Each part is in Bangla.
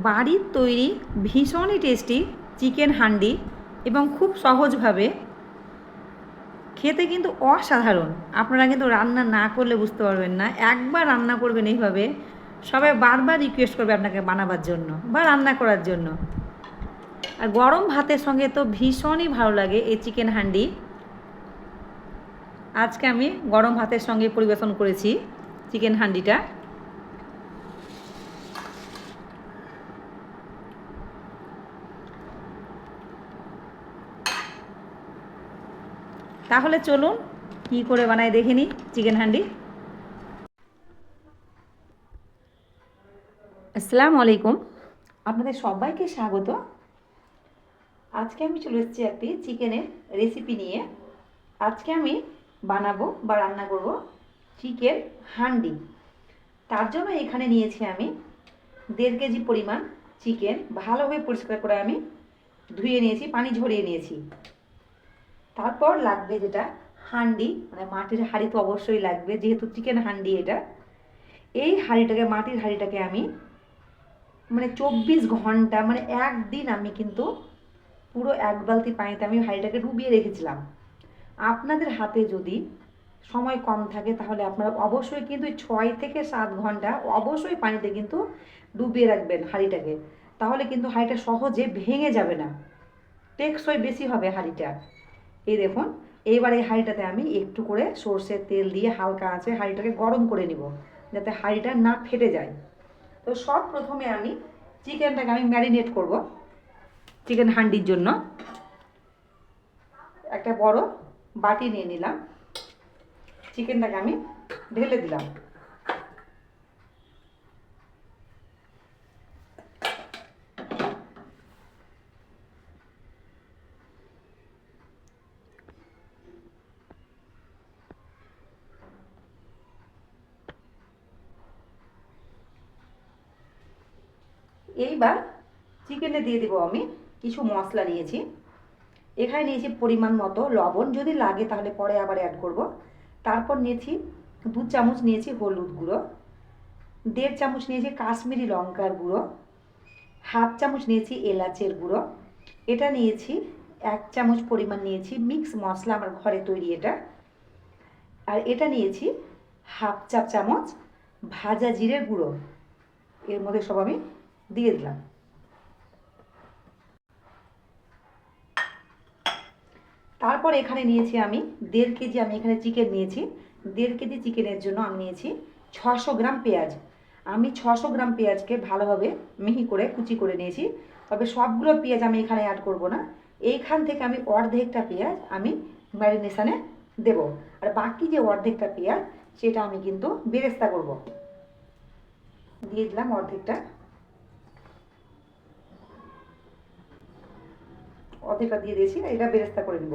বাড়ির তৈরি ভীষণই টেস্টি চিকেন হান্ডি এবং খুব সহজভাবে খেতে কিন্তু অসাধারণ। আপনারা কিন্তু রান্না না করলে বুঝতে পারবেন না। একবার রান্না করবেন এইভাবে, সবাই বারবার রিকোয়েস্ট করবে আপনাকে বানাবার জন্য বা রান্না করার জন্য। আর গরম ভাতের সঙ্গে তো ভীষণই ভালো লাগে এই চিকেন হান্ডি। আজকে আমি গরম ভাতের সঙ্গে পরিবেশন করেছি চিকেন হান্ডিটা। তাহলে চলুন কী করে বানাই দেখে নিই চিকেন হান্ডি। আসসালামু আলাইকুম, আপনাদের সবাইকে স্বাগত। আজকে আমি চলে এসেছি একটি চিকেনের রেসিপি নিয়ে। আজকে আমি বানাবো বা রান্না করব চিকেন হান্ডি। তার জন্য এখানে নিয়েছি আমি 1.5 কেজি পরিমাণ চিকেন। ভালোভাবে পরিষ্কার করে আমি ধুয়ে নিয়েছি, পানি ঝরিয়ে নিয়েছি। তারপর লাগবে যেটা হান্ডি, মানে মাটির হাঁড়ি তো অবশ্যই লাগবে, যেহেতু চিকেন হান্ডি এটা। এই হাঁড়িটাকে, মাটির হাঁড়িটাকে আমি মানে 24 ঘন্টা, মানে একদিন আমি কিন্তু পুরো 1 বালতি পানিতে আমি হাঁড়িটাকে ডুবিয়ে রেখেছিলাম। আপনাদের হাতে যদি সময় কম থাকে তাহলে আপনারা অবশ্যই কিন্তু 6 থেকে 7 ঘন্টা অবশ্যই পানিতে কিন্তু ডুবিয়ে রাখবেন হাঁড়িটাকে। তাহলে কিন্তু হাঁড়িটা সহজে ভেঙে যাবে না, টেকসই বেশি হবে হাঁড়িটা। এই দেখুন, এইবার এই হাঁড়িটাতে আমি একটু করে সর্ষের তেল দিয়ে হালকা আঁচে হাঁড়িটাকে গরম করে নিব, যাতে হাঁড়িটা না ফেটে যায়। তো সব প্রথমে আমি চিকেনটাকে আমি ম্যারিনেট করব চিকেন হান্ডির জন্য। একটা বড় বাটি নিয়ে নিলাম, চিকেনটাকে আমি ঢেলে দিলাম। এইবার চিকেনে দিয়ে দেবো আমি কিছু মশলা নিয়েছি। এখানে নিয়েছি পরিমাণ মতো লবণ, যদি লাগে তাহলে পরে আবার অ্যাড করব। তারপর নিয়েছি 2 চামচ নিয়েছি হলুদ গুঁড়ো, 1.5 চামচ নিয়েছি কাশ্মীরি লঙ্কার গুঁড়ো, 1/2 চামচ নিয়েছি এলাচের গুঁড়ো, এটা নিয়েছি 1 চামচ পরিমাণ নিয়েছি মিক্স মশলা, আমার ঘরে তৈরি এটা। আর এটা নিয়েছি 1/2 চা চামচ ভাজা জিরের গুঁড়ো। এর মধ্যে সব আমি দিয়ে দিলাম। তারপর এখানে নিয়েছি আমি 1.5 কেজি, আমি এখানে চিকেন নিয়েছি। 1.5 কেজি চিকেনের জন্য আমি নিয়েছি 600 গ্রাম পেঁয়াজ। আমি 600 গ্রাম পেঁয়াজকে ভালোভাবে মিহি করে কুচি করে নিয়েছি। তবে সবগুলো পেঁয়াজ আমি এখানে অ্যাড করব না। এইখান থেকে আমি অর্ধেকটা পেঁয়াজ আমি ম্যারিনেশানে দেব, আর বাকি যে অর্ধেকটা পেঁয়াজ সেটা আমি কিন্তু বেরেস্তা করব। দিয়ে দিলাম অর্ধেকটা, অর্ধেকটা দিয়ে দিয়েছি, এটা বেরেস্তা করে নেব।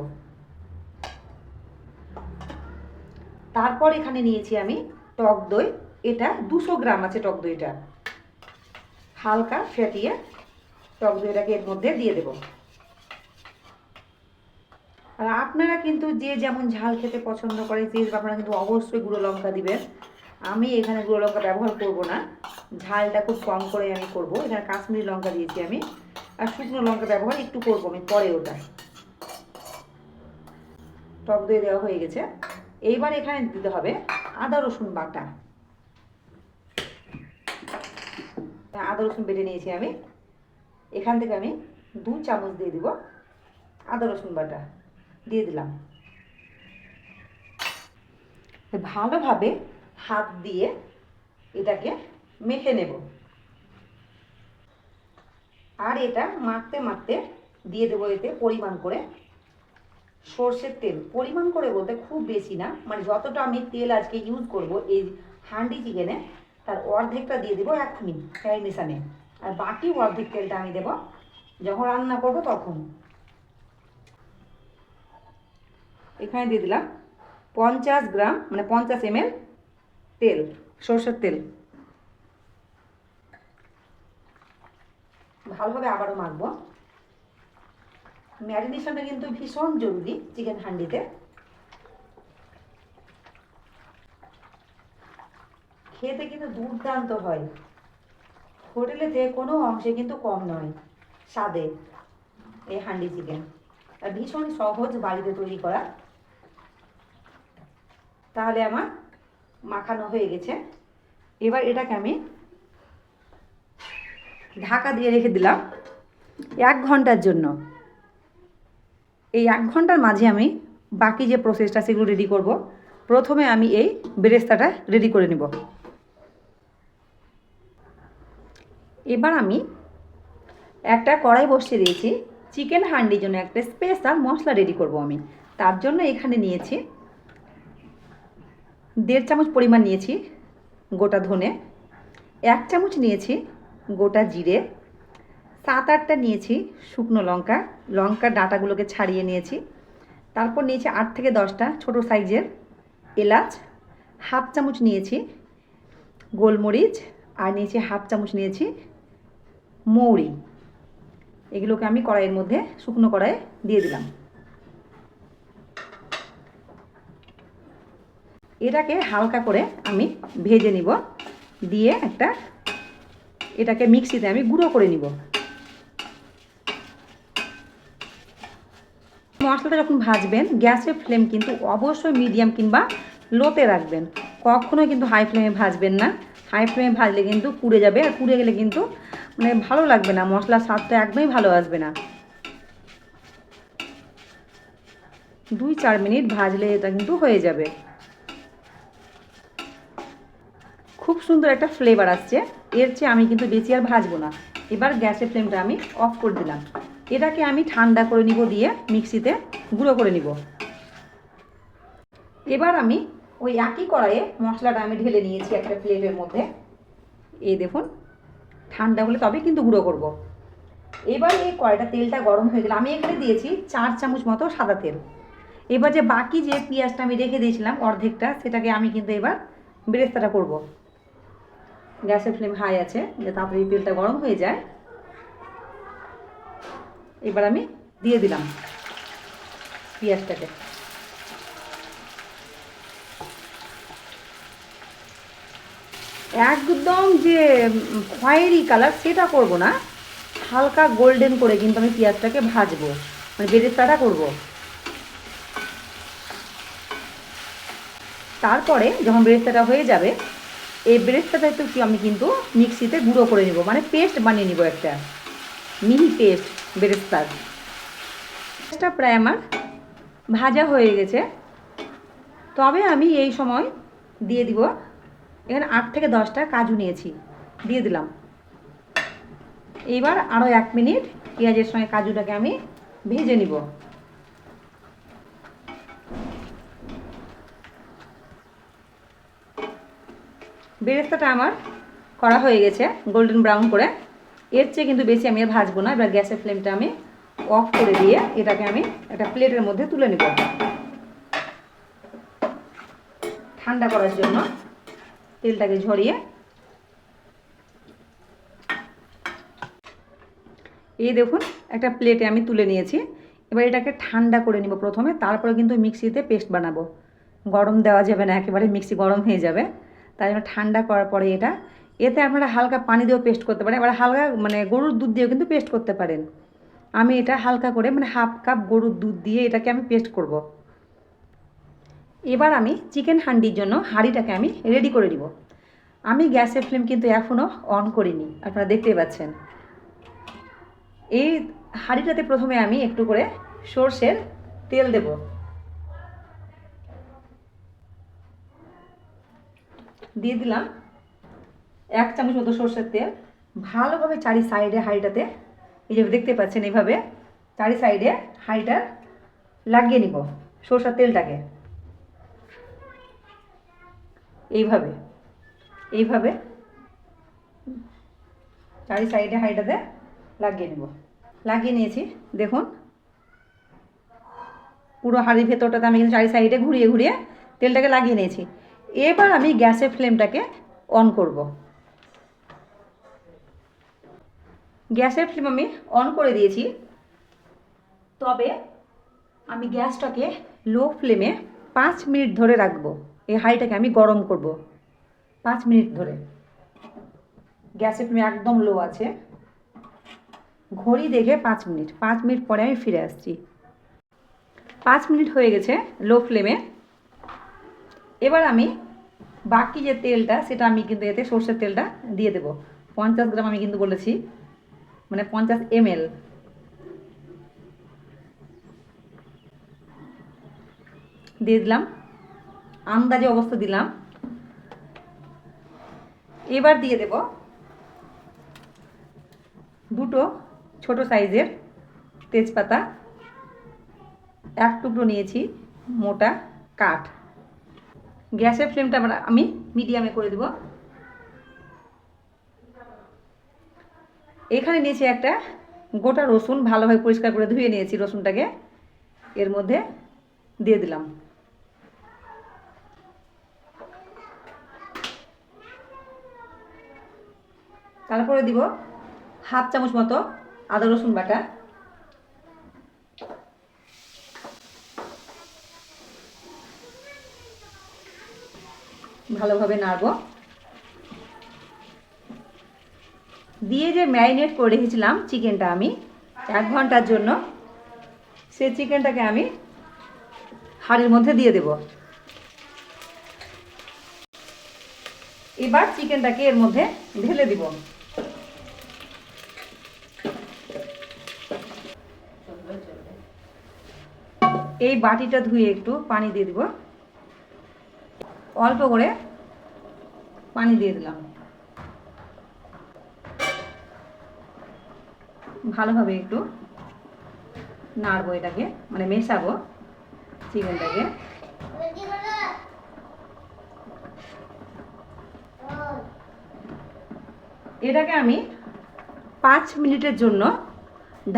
তারপর এখানে নিয়েছি আমি টক দই। এটা 200 গ্রাম আছে টক দইটা। হালকা ফেটিয়ে টক দইটাকে এর মধ্যে দিয়ে দেব। আর আপনারা কিন্তু যে যেমন ঝাল খেতে পছন্দ করে সেই আপনারা কিন্তু অবশ্যই গুঁড়ো লঙ্কা দিবেন। আমি এখানে গুঁড়ো লঙ্কা ব্যবহার করব না, ঝালটা খুব কম করে আমি করব। এখানে কাশ্মীরি লঙ্কা দিয়েছি আমি, আর শুকনো লঙ্কা ব্যবহার একটু করবো আমি পরে ওটা। টক দই দেওয়া হয়ে গেছে। এইবার এখানে দিতে হবে আদা রসুন বাটা। আদা রসুন বেটে নিয়েছি আমি, এখান থেকে আমি 2 চামচ দিয়ে দিব আদা রসুন বাটা, দিয়ে দিলাম। ভালোভাবে হাত দিয়ে এটাকে মেখে নেব। আর এটা মাখতে মাখতে দিয়ে দেবো এতে পরিমাণ করে সর্ষের তেল। পরিমাণ করে বলতে খুব বেশি না, মানে যতটা আমি তেল আজকে ইউজ করব এই হান্ডি চিকেনে তার অর্ধেকটা দিয়ে দেবো এখনই ম্যারিনেশানে, আর বাকি অর্ধেক তেলটা আমি দেবো যখন রান্না করব তখন। এখানে দিয়ে দিলাম 50 গ্রাম, মানে 50 ml তেল, সর্ষের তেল। ভালোভাবে আবারও মাখবো। ম্যারিনেশনটা কিন্তু ভীষণ জরুরি চিকেন হান্ডিতে। খেতে কিন্তু দুর্দান্ত হয়। হোটেলেতে কোনো অংশে কিন্তু কম নয় স্বাদে এই হান্ডি চিকেন, আর ভীষণ সহজ বাড়িতে তৈরি করা। তাহলে আমার মাখানো হয়ে গেছে। এবার এটাকে আমি ঢাকা দিয়ে রেখে দিলাম 1 ঘন্টার জন্য। এই 1 ঘন্টার মাঝে আমি বাকি যে প্রসেসটা সেগুলো রেডি করব। প্রথমে আমি এই বেরেস্তাটা রেডি করে নেব। এবার আমি একটা কড়াই বসিয়ে দিয়েছি। চিকেন হান্ডির জন্য একটা স্পেশাল মশলা রেডি করব আমি। তার জন্য এখানে নিয়েছি 1.5 চামচ পরিমাণ নিয়েছি গোটা ধনে, 1 চামচ নিয়েছি গোটা জিরে, 7-8টা নিয়েছি শুকনো লঙ্কা, লঙ্কার ডাঁটাগুলোকে ছাড়িয়ে নিয়েছি। তারপর নিয়েছি 8 থেকে 10টা ছোটো সাইজের এলাচ, 1/2 চামচ নিয়েছি গোলমরিচ, আর নিয়েছি 1/2 চামচ নিয়েছি মৌরি। এগুলোকে আমি কড়াইয়ের মধ্যে শুকনো কড়াইয়ে দিয়ে দিলাম। এটাকে হালকা করে আমি ভেজে নিব, দিয়ে এটাকে মিক্সিতে আমি গুঁড়ো করে নিব। মশলাটা যখন ভাজবেন গ্যাসের ফ্লেম কিন্তু অবশ্যই মিডিয়াম কিংবা লোতে রাখবেন, কখনোই কিন্তু হাই ফ্লেমে ভাজবেন না। হাই ফ্লেমে ভাজলে কিন্তু পুড়ে যাবে, আর পুড়ে গেলে কিন্তু মানে ভালো লাগবে না, মশলার স্বাদটা একদমই ভালো আসবে না। 2-4 মিনিট ভাজলে এটা কিন্তু হয়ে যাবে। খুব সুন্দর একটা ফ্লেভার আসছে। এর চেয়ে আমি কিন্তু বেশি আর ভাজবো না। এবার গ্যাসের ফ্লেমটা আমি অফ করে দিলাম। এটাকে আমি ঠান্ডা করে নিব, দিয়ে মিক্সিতে গুঁড়ো করে নিব। এবার আমি ওই একই কড়াইয়ে মশলাটা আমি ঢেলে নিয়েছি একটা প্লেটের মধ্যে। এই দেখুন, ঠান্ডা হলে তবে কিন্তু গুঁড়ো করব। এবার এই কড়াইটা তেলটা গরম হয়ে গেলে আমি এখানে দিয়েছি 4 চামচ মতো সাদা তেল। এবার যে বাকি যে পেঁয়াজটা আমি রেখে দিয়েছিলাম অর্ধেকটা, সেটাকে আমি কিন্তু এবার বেরেস্তাটা করব। গ্যাসের ফ্লেম হাই আছে, যে তাড়াতাড়ি তেলটা গরম হয়ে যায়। এবার আমি দিয়ে দিলাম পেঁয়াজটাকে। একদম যে খয়েরি কালার সেটা করব না, হালকা গোল্ডেন করে কিন্তু আমি পেঁয়াজটাকে ভাজবো, মানে বেরেস্তাটা করব। তারপরে যখন বেরেস্তাটা হয়ে যাবে, এই বেরেস্তাটা একটু আমি কিন্তু মিক্সিতে গুঁড়ো করে নেব, মানে পেস্ট বানিয়ে নিব, একটা মিহি পেস্ট বেরেস্তার। পেস্টটা প্রায় আমার ভাজা হয়ে গেছে। তবে আমি এই সময় দিয়ে দিব এখানে 8 থেকে 10টা কাজু নিয়েছি, দিয়ে দিলাম। এবার আরও 1 মিনিট পেঁয়াজের সঙ্গে কাজুটাকে আমি ভেজে নিব। বেরেস্তাটা আমার করা হয়ে গেছে গোল্ডেন ব্রাউন করে। এর চেয়ে কিন্তু বেশি আমি আর ভাজবো না। এবার গ্যাসের ফ্লেমটা আমি অফ করে দিয়ে এটাকে আমি একটা প্লেটের মধ্যে তুলে নেব ঠান্ডা করার জন্য। তেলটাকে ঝরিয়ে এই দেখুন একটা প্লেটে আমি তুলে নিয়েছি। এবার এটাকে ঠান্ডা করে নিব প্রথমে, তারপরে কিন্তু মিক্সিতে পেস্ট বানাবো। গরম দেওয়া যাবে না, একেবারে মিক্সি গরম হয়ে যাবে। তাই জন্য ঠান্ডা করার পরে এতে আপনারা হালকা পানি দিয়েও পেস্ট করতে পারেন, এবার হালকা মানে গরুর দুধ দিয়েও কিন্তু পেস্ট করতে পারেন। আমি এটা হালকা করে মানে 1/2 কাপ গরুর দুধ দিয়ে এটাকে আমি পেস্ট করব। এবার আমি চিকেন হান্ডির জন্য হাঁড়িটাকে আমি রেডি করে নিব। আমি গ্যাসের ফ্লেম কিন্তু এখনও অন করিনি, আপনারা দেখতেই পাচ্ছেন। এই হাঁড়িটাতে প্রথমে আমি একটু করে সর্ষের তেল দেব। দিয়ে দিলাম 1 চামচ মতো সর্ষের তেল। ভালোভাবে চারি সাইডে হাঁড়িটাতে, এই যে দেখতে পাচ্ছেন, এইভাবে চারি সাইডে হাঁড়িটা লাগিয়ে নিব সর্ষের তেলটাকে। এইভাবে এইভাবে চারি সাইডে হাঁড়িটাতে লাগিয়ে নেব। লাগিয়ে নিয়েছি দেখুন, পুরো হাঁড়ির ভেতরটাতে আমি কিন্তু চারি সাইডে ঘুরিয়ে ঘুরিয়ে তেলটাকে লাগিয়ে নিয়েছি। এবার আমি গ্যাসের ফ্লেমটাকে অন করব। গ্যাসের ফ্লেম আমি অন করে দিয়েছি, তবে আমি গ্যাসটাকে লো ফ্লেমে 5 মিনিট ধরে রাখবো। এই হাঁড়িটাকে আমি গরম করব 5 মিনিট ধরে। গ্যাসের ফ্লেম একদম লো আছে। ঘড়ি দেখে 5 মিনিট, 5 মিনিট পরে আমি ফিরে আসছি। 5 মিনিট হয়ে গেছে লো ফ্লেমে। এবার আমি বাকি যে তেলটা সেটা আমি কিন্তু এতে সর্ষের তেলটা দিয়ে দেবো। 50 গ্রাম আমি কিন্তু বলেছি, মানে 50 ml। দিয়ে দিলাম, আন্দাজে অবস্থা দিলাম। এবার দিয়ে দেব দুটো ছোট সাইজের তেজপাতা, এক টুকরো নিয়েছি মোটা কাঠ। গ্যাসের ফ্লেমটা আমি মিডিয়ামে করে দেব। এখানে নিয়েছি একটা গোটা রসুন, ভালোভাবে পরিষ্কার করে ধুয়ে নিয়েছি রসুনটাকে, এর মধ্যে দিয়ে দিলাম। তারপরে দিব হাফ চামচ মতো আদা রসুন বাটা, ভালোভাবে নাড়ব। দিয়ে যে ম্যারিনেট করে রেখেছিলাম চিকেনটা আমি 1 ঘন্টার জন্য, সেই চিকেনটাকে আমি হাঁড়ির মধ্যে দিয়ে দেব। এবার চিকেনটাকে এর মধ্যে ঢেলে দিব। এই বাটিটা ধুয়ে একটু পানি দিয়ে দিব, অল্প করে পানি দিয়ে দিলাম। ভালোভাবে একটু নাড়বো এটাকে, মানে মেশাবো চিকেনটাকে। এটাকে আমি 5 মিনিটের জন্য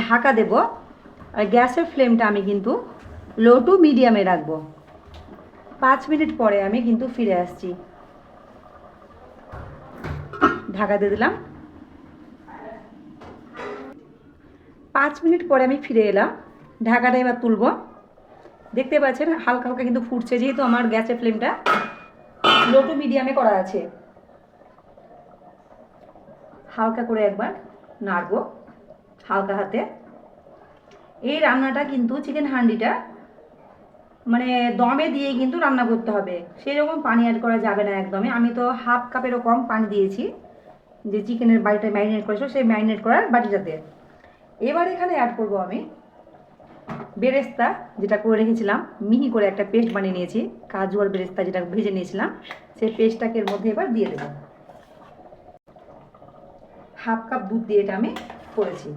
ঢাকা দেব। আর গ্যাসের ফ্লেমটা আমি কিন্তু লো টু মিডিয়ামে রাখবো। 5 মিনিট পরে আমি কিন্তু ফিরে আসছি। ঢাকা দিয়ে দিলাম। 5 মিনিট পরে আমি ফিরে এলাম। ঢাকাটা এবার তুলব। দেখতে পাচ্ছেন হালকা হালকা কিন্তু ফুটছে, যেহেতু আমার গ্যাসের ফ্লেমটা লো টু মিডিয়ামে করা আছে। হালকা করে একবার নাড়বো হালকা হাতে। এই রান্নাটা কিন্তু চিকেন হান্ডিটা মানে দমে দিয়ে কিন্তু রান্না করতে হবে, সেই রকম পানি অ্যাড করা যাবে না একদমই। আমি তো হাফ কাপেরও কম পানি দিয়েছি যে চিকেনের বাটিটা ম্যারিনেট করেছো সেই ম্যারিনেট করার বাটিটাতে। এবার এখানে অ্যাড করব আমি বেরেস্তা, যেটা করে রেখেছিলাম মিহি করে একটা পেস্ট বানিয়ে নিয়েছি, কাজু আর বেরেস্তা যেটা ভেজে নিয়েছিলাম, সেই পেস্টটাকে এর মধ্যে এবার দিয়ে দেবো। হাফ কাপ দুধ দিয়ে এটা আমি করেছি।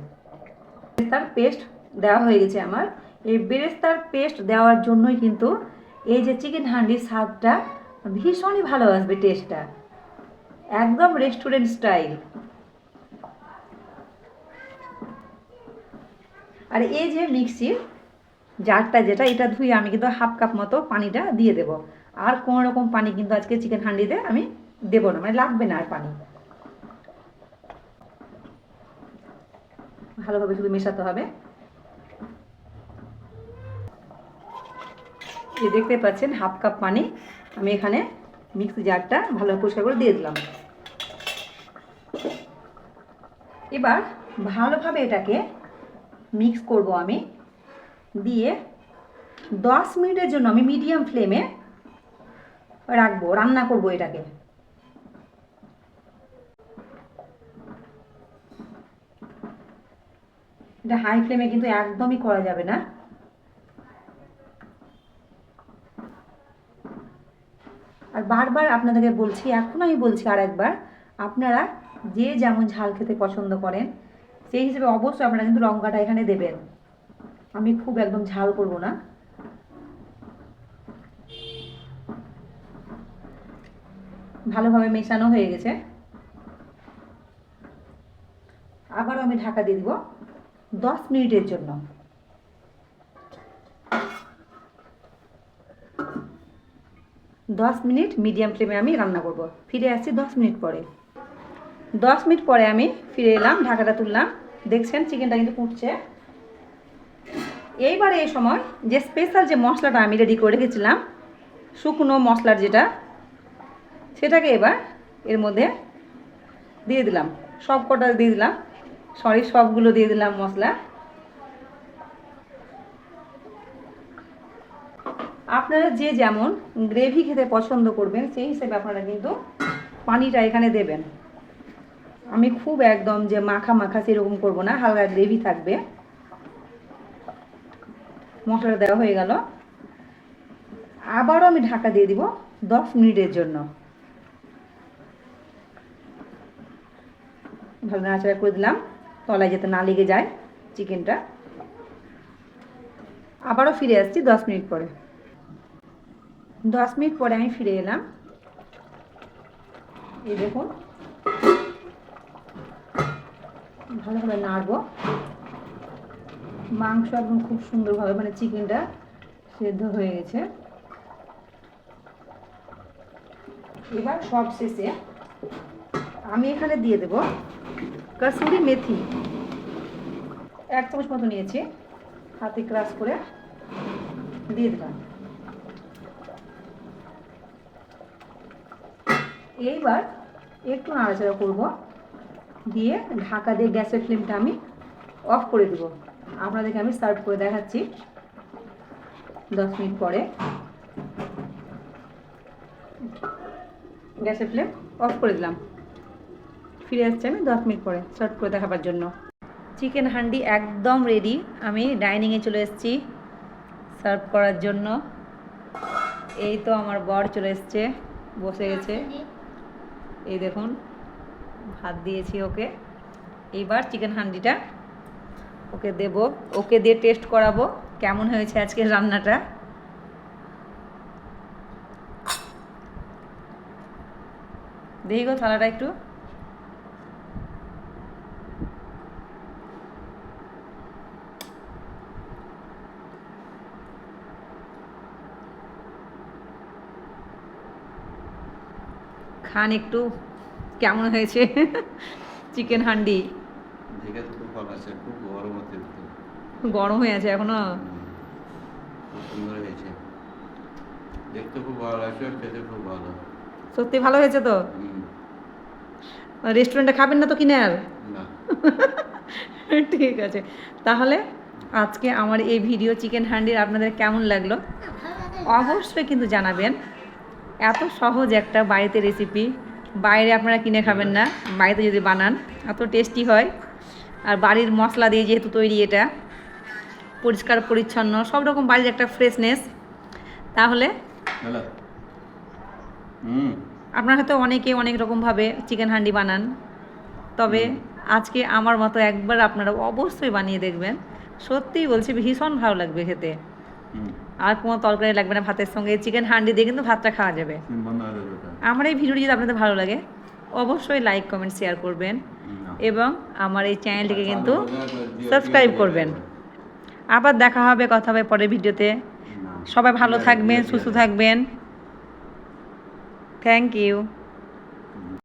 বেরেস্তার পেস্ট দেওয়া হয়ে গেছে আমার। এই বেরেস্তার পেস্ট দেওয়ার জন্যই কিন্তু এই যে চিকেন হান্ডির স্বাদটা ভীষণই ভালো আসবে, টেস্টটা একদম রেস্টুরেন্ট স্টাইল। আর এই যে মিক্সির জারটা যেটা, এটা ধুয়ে আমি কিন্তু হাফ কাপ মতো পানিটা দিয়ে দেব। আর কোনো রকম পানি কিন্তু আজকে চিকেন হান্ডিতে আমি দেবো না, মানে লাগবে না আর পানি। ভালোভাবে শুধু মেশাতে হবে। এই দেখতে পাচ্ছেন হাফ কাপ পানি আমি এখানে মিক্সি জারটা ভালোভাবে পরিষ্কার করে দিয়ে দিলাম। এবার ভালোভাবে এটাকে মিক্স করব আমি, দিয়ে 10 মিনিটের জন্য আমি মিডিয়াম ফ্লেমে রাখবো, রান্না করব এটাকে। এটা হাই ফ্লেমে কিন্তু একদমই করা যাবে না। আর বারবার আপনাদেরকে বলছি, এখন আমি বলছি আর একবার, আপনারা যে যেমন ঝাল খেতে পছন্দ করেন সেই হিসেবে অবশ্যই আপনারা কিন্তু লঙ্কাটা এখানে দেবেন। আমি খুব একদম ঝাল করব না। ভালোভাবে মেশানো হয়ে গেছে। আবারও আমি ঢাকা দিয়ে দিব 10 মিনিটের জন্য। 10 মিনিট মিডিয়াম ফ্লেমে আমি রান্না করব। ফিরে আসছি 10 মিনিট পরে। 10 মিনিট পরে আমি ফিরে এলাম, ঢাকাটা তুললাম। দেখছেন চিকেনটা কিন্তু ফুটছে। এইবারে এই সময় যে স্পেশাল যে মশলাটা আমি রেডি করে রেখেছিলাম, শুকনো মশলার যেটা, সেটাকে এবার এর মধ্যে দিয়ে দিলাম, সব কটা দিয়ে দিলাম, সরি সবগুলো দিয়ে দিলাম মশলা। আপনারা যে যেমন গ্রেভি খেতে পছন্দ করবেন সেই হিসেবে আপনারা কিন্তু পানিটা এখানে দেবেন। আমি খুব একদম যে মাখা মাখা সেরকম করবো না, হালকা গ্রেভি থাকবে। মশলাটা দেওয়া হয়ে গেল, আবারও আমি ঢাকা দিয়ে দিব 10 মিনিটের জন্য। ভালো নাড়াচাড়া করে দিলাম, তলায় যাতে না লেগে যায় চিকেনটা। আবারও ফিরে আসছি 10 মিনিট পরে। 10 মিনিট পরে আমি ফিরে এলাম। এই দেখুন, ভালোভাবে নাড়বো। মাংস একদম খুব সুন্দরভাবে মানে চিকেনটা সেদ্ধ হয়ে গেছে। এবার সব শেষে আমি এখানে দিয়ে দেব কসুরি মেথি, 1 চামচ মতো নিয়েছি, হাতে ক্রাশ করে দিয়ে দিলাম। এইবার একটু নাড়াচাড়া করব, দিয়ে ঢাকা দিয়ে গ্যাসের ফ্লেমটা আমি অফ করে দেব। আপনাদেরকে আমি সার্ভ করে দেখাচ্ছি 10 মিনিট পরে। গ্যাসের ফ্লেম অফ করে দিলাম, ফিরে আসছি আমি 10 মিনিট পরে সার্ভ করে দেখাবার জন্য। চিকেন হান্ডি একদম রেডি। আমি ডাইনিংয়ে চলে এসেছি সার্ভ করার জন্য। এই তো আমার বর চলে এসছে, বসে গেছে। এই দেখুন, ভাত দিয়েছি ওকে। এইবার চিকেন হান্ডিটা ওকে দেব, ওকে দিয়ে টেস্ট করাবো কেমন হয়েছে আজকের রান্নাটা। দেখি গো থালাটা একটু। খান একটু, কেমন হয়েছে চিকেন হান্ডি? দেখে তো খুব ভালো আছে, খুব গরম হচ্ছে, গরম হয়ে আছে এখনো। খুব সুন্দর হয়েছে, দেখতে খুব ভালো লাগছে, খেতে খুব ভালো। সত্যি ভালো হয়েছে তো? রেস্টুরেন্টে খাবেন না তো কিনে আর? না। ঠিক আছে, তাহলে আজকে আমার এই ভিডিও চিকেন হান্ডির আপনাদের কেমন লাগলো অবশ্যই কিন্তু জানাবেন। এত সহজ একটা বাড়িতে রেসিপি, বাইরে আপনারা কিনে খাবেন না, বাড়িতে যদি বানান এত টেস্টি হয়। আর বাড়ির মশলা দিয়ে যেহেতু তৈরি, এটা পরিষ্কার পরিচ্ছন্ন, সব রকম বাড়ির একটা ফ্রেশনেস। তাহলে আপনারা হয়তো অনেকে অনেক রকমভাবে চিকেন হান্ডি বানান, তবে আজকে আমার মতো একবার আপনারা অবশ্যই বানিয়ে দেখবেন। সত্যিই বলছি, ভীষণ ভালো লাগবে খেতে। আর কোনো তরকারি লাগবে না ভাতের সঙ্গে, চিকেন হান্ডি দিয়ে কিন্তু ভাতটা খাওয়া যাবে। আমার এই ভিডিওটি যদি আপনাদের ভালো লাগে অবশ্যই লাইক কমেন্ট শেয়ার করবেন এবং আমার এই চ্যানেলটিকে কিন্তু সাবস্ক্রাইব করবেন। আবার দেখা হবে, কথা হবে পরের ভিডিওতে। সবাই ভালো থাকবেন, সুস্থ থাকবেন। Thank you.